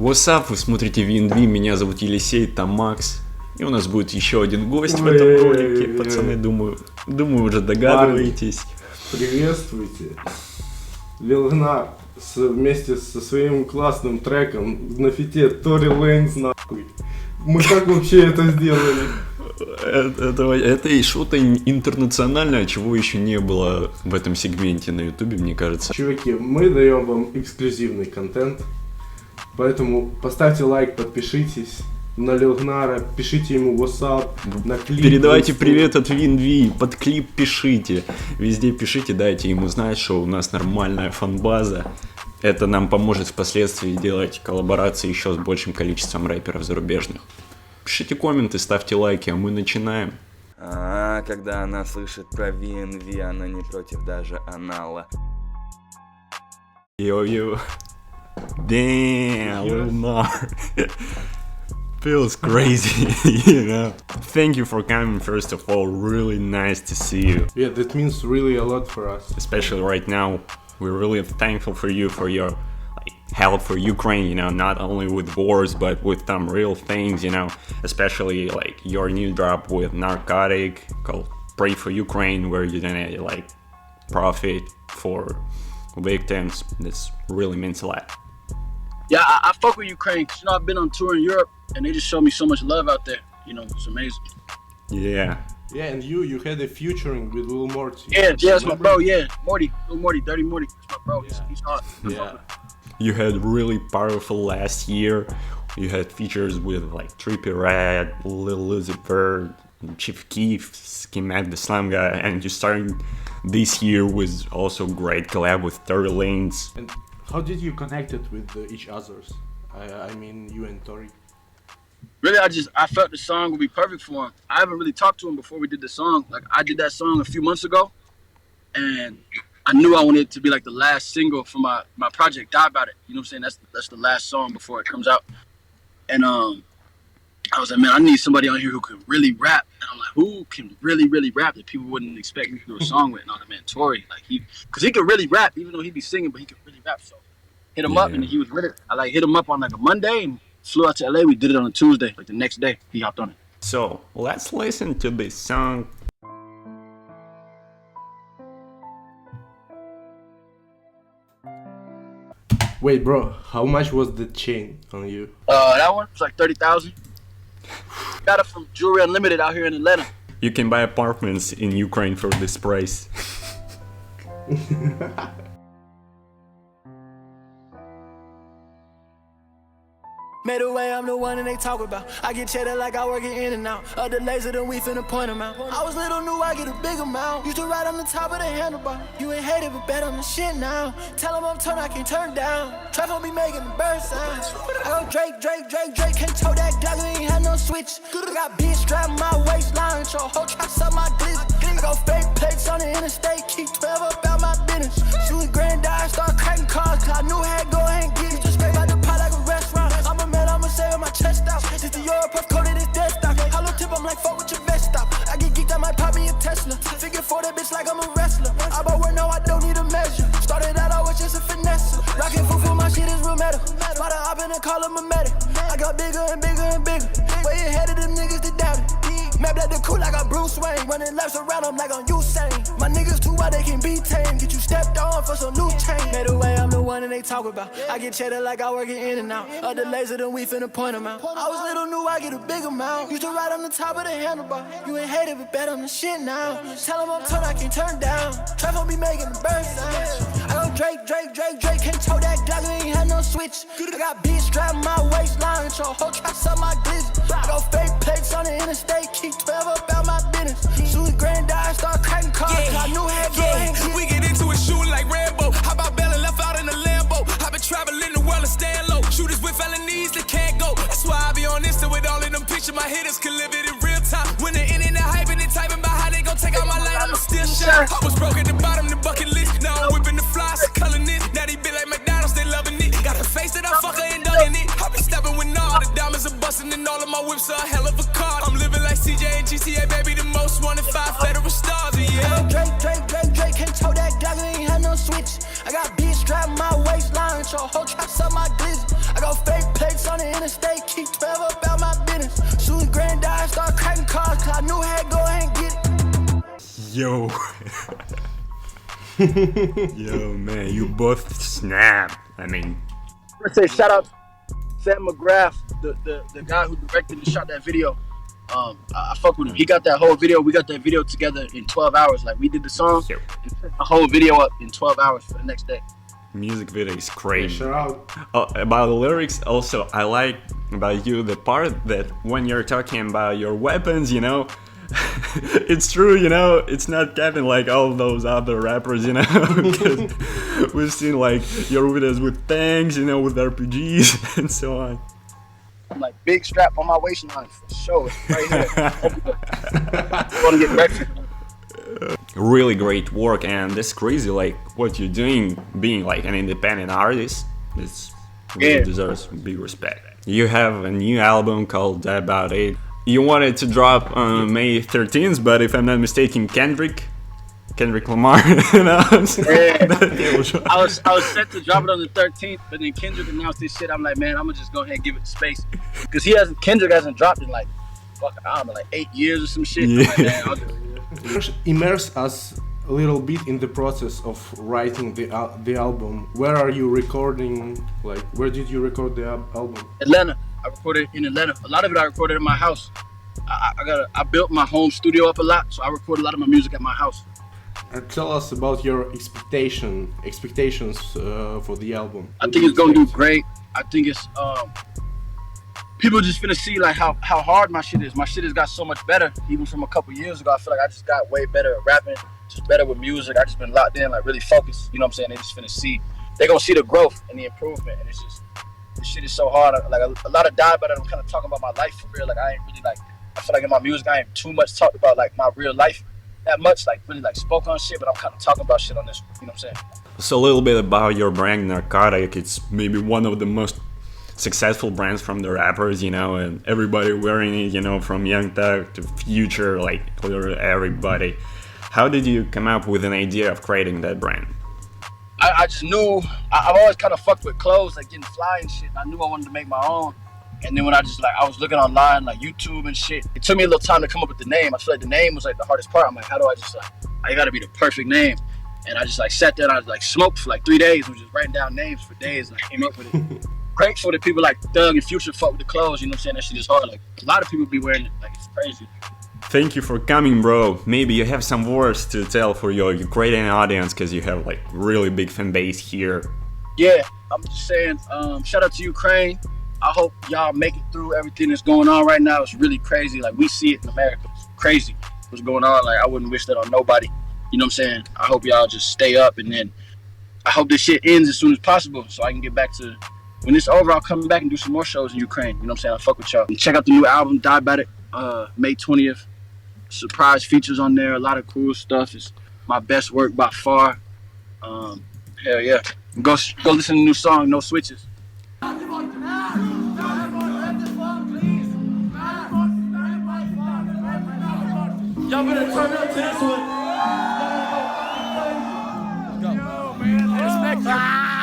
What's up, вы смотрите ВНВ, меня зовут Елисей, там Макс. И у нас будет еще один гость в этом ролике, пацаны, думаю, уже догадываетесь. Приветствуйте. Lil Gnar вместе со своим классным треком на фите Tory Lanez, нахуй. Мы как вообще это сделали? Это и что-то интернациональное, чего еще не было в этом сегменте на ютубе, мне кажется. Чуваки, мы даем вам эксклюзивный контент, поэтому поставьте лайк, подпишитесь на Lil Gnar, пишите ему WhatsApp, на клип. Передавайте привет от ВНВ, под клип пишите, везде пишите, дайте ему знать, что у нас нормальная фан-база. Это нам поможет впоследствии делать коллаборации еще с большим количеством рэперов зарубежных. Пишите комменты, ставьте лайки, а мы начинаем. Когда она слышит про ВНВ, она не против даже анала. Йо-йо. Damn, Lil Gnar. Feels crazy, you know. Thank you for coming, first of all, really nice to see you. Yeah, that means really a lot for us. Especially right now, we're really thankful for you, for your help for Ukraine, you know, not only with wars, but with some real things, you know, especially like your new drop with Narcotic called Pray for Ukraine, where you're gonna like profit for victims. This really means a lot. Yeah, I fuck with Ukraine, cause you know I've been on tour in Europe and they just show me so much love out there. You know, it's amazing. Yeah. Yeah, and you had a featuring with Lil Morty. Yeah, that's my bro. Yeah, Morty, Lil Morty, Dirty Morty. That's my bro. Yeah. He's hot. Yeah. You had really powerful last year. You had features with like Trippie Redd, Lil Lucifer, Chief Keef, Schematic the Slam Guy, and you started this year with also great collab with Tory Lanez. And how did you connect it with each others? I mean, you and Tory. Really, I felt the song would be perfect for him. I haven't really talked to him before we did the song. Like I did that song a few months ago, and I knew I wanted it to be like the last single for my project. Die About It. You know what I'm saying? That's the last song before it comes out. And I was like, man, I need somebody on here who can really rap. And I'm like, who can really rap that people wouldn't expect me to do a song with? And I was like, man, Tory, like cause he could really rap, even though he be singing, but he could really rap. So hit him up, and he was with it. I like hit him up on like a Monday and flew out to LA. We did it on a Tuesday. Like the next day, he hopped on it. So let's listen to this song. Wait, bro, how much was the chain on you? That one was like 30,000. Got it from Jewelry Unlimited out here in Atlanta. You can buy apartments in Ukraine for this price. Made a way, I'm the one and they talk about. I get cheddar like I work it in and out. Other laser than we finna point them out. I was little, knew I get a big amount. Used to ride on the top of the handlebar. You ain't hated, but bet on the shit now. Tell them I'm turned, I can't turn down. Trap be making the bird sound. I go Drake. Can't tow that Glock, you ain't had no switch. I got bitch strapped my waistline. Show whole tracks up my glitz. I go fake plates on the interstate. Keep 12 up out my business. Shooting granddad, start cracking cars. Cause I knew I had to go ahead and get it. Just scrape out the pot like a restaurant. I'm a man, I'ma say with my chest out. This the Europe, puff coated, this dead stock. Hollow tip, I'm like, fuck with your vest stop. I get geeked, I might pop me a Tesla. Figure for that bitch like I'm a wrestler. I bought word, no, I don't need a measure. Started out, I was just a finesse. Rockin' for my shit is real metal. Spot a hop in and call him a medic. I got bigger and bigger and bigger. Way ahead of them niggas that doubt it. Map like the cool like a Bruce Wayne. Running laps around, I'm like on Usain. My niggas too wild, they can be tame. Get you stepped on for some new chain. Made a way, I'm the one and they talk about. I get cheddar like I work it in and out. Other laser than we finna point them out. I was little, knew I get a big amount. Used to ride on the top of the handlebar. You ain't hated, but bet on the shit now. Tell them I'm turned, I can't turn down. Trap be making the bird sound. I go Drake. Can't tow that Glock, you ain't had no switch. I got bitch strapped my waistline. Show whole tracks up my glitz. I go fake plates on the interstate. Keep 12 up out my business. Shooting granddad, start cracking cars. I knew I had to go ahead and get it. We get into it shooting like Rambo. How about Bella left out in the Lambo? I've been traveling the world and staying low. Shooters with felonies that can't go. That's why I be on Insta with all of them pictures. My hitters can live it in real time. When the internet hyping and typing about how they gon' take out my line, I'ma still shine. I was broke at the bottom, the bucket list. Now I'm whipping the flies, color this. Now they be like McDonald's, they loving it. Got the face that I fuck her and dunking it. I be stepping with all the diamonds are busting and all of my whips are a hell of a car. I'm living like CJ and GTA, baby, the most wanted 5 federal stars, yeah. Drake, can't tow that Glock, you ain't had no switch. I got bitch strapped my waistline. Show whole tracks up my glitz. I go fake plates interstate, keep 12 up out my business. Shooting granddad, start cracking cars, cause I knew I had to go ahead and get it. Yo. Yo, man, you both snap. I mean, I want to say shout out Sam McGrath, the guy who directed and shot that video. I fuck with him. He got that whole video. We got that video together in 12 hours. Like, we did the song and set the whole video up in 12 hours for the next day. music video is crazy. Shout out. Oh, about the lyrics, also, I like about you the part that when you're talking about your weapons, you know, it's true, you know, it's not capping like all those other rappers, you know, because we've seen like your videos with tanks, you know, with RPGs and so on. I'm like, big strap on my waistline for sure. It's right here. Want to get breakfast. Really great work, and that's crazy, like what you're doing, being like an independent artist. This really deserves big respect. You have a new album called About It. You wanted to drop on May 13th, but if I'm not mistaken, Kendrick Lamar. You know? I was set to drop it on the 13th, but then Kendrick announced this shit. I'm like, man, I'm gonna just go ahead and give it space, because Kendrick hasn't dropped in like, I don't know, like 8 years or some shit. Yeah. Like, man, I'll just Immerse us a little bit in the process of writing the album. Where are you recording? Like, where did you record the album? Atlanta. I recorded in Atlanta. A lot of it I recorded in my house. I built my home studio up a lot, so I record a lot of my music at my house. Tell us about your expectations for the album. I think it's gonna do great. I think it's people just finna see like how hard my shit is. My shit has got so much better, even from a couple years ago. I feel like I just got way better at rapping, just better with music. I just been locked in, like really focused. You know what I'm saying? They just finna see. They gonna see the growth and the improvement, and it's just, this shit is so hard. Like a lot of die, but I'm kind of talking about my life for real. Like I ain't really like. I feel like in my music I ain't too much talked about like my real life that much. Like really like spoke on shit, but I'm kind of talking about shit on this. You know what I'm saying? So a little bit about your brand, Narcotic. It's maybe one of the most successful brands from the rappers, you know, and everybody wearing it, you know, from Young Thug to Future, like literally everybody. How did you come up with an idea of creating that brand? I just knew, I've always kind of fucked with clothes, like getting fly and shit. I knew I wanted to make my own. And then when I was looking online, like YouTube and shit, it took me a little time to come up with the name. I feel like the name was like the hardest part. I'm like, how do I just I gotta be the perfect name. And I just like sat there and I like smoked for like 3 days. I was just writing down names for days and I came up with it. Grateful that people like Thug and Future fuck with the clothes, you know what I'm saying? That shit is hard. Like a lot of people be wearing it, like it's crazy. Thank you for coming, bro. Maybe you have some words to tell for your Ukrainian audience, because you have like really big fan base here. Yeah, I'm just saying, shout out to Ukraine. I hope y'all make it through everything that's going on right now. It's really crazy. Like we see it in America. It's crazy what's going on. Like I wouldn't wish that on nobody. You know what I'm saying? I hope y'all just stay up, and then I hope this shit ends as soon as possible so I can get back to, when it's over, I'll come back and do some more shows in Ukraine. You know what I'm saying? I'll fuck with y'all. And check out the new album, Die About It, May 20th. Surprise features on there, a lot of cool stuff. It's my best work by far. Hell yeah. Go listen to the new song, No Switches. Y'all better turn up to this one.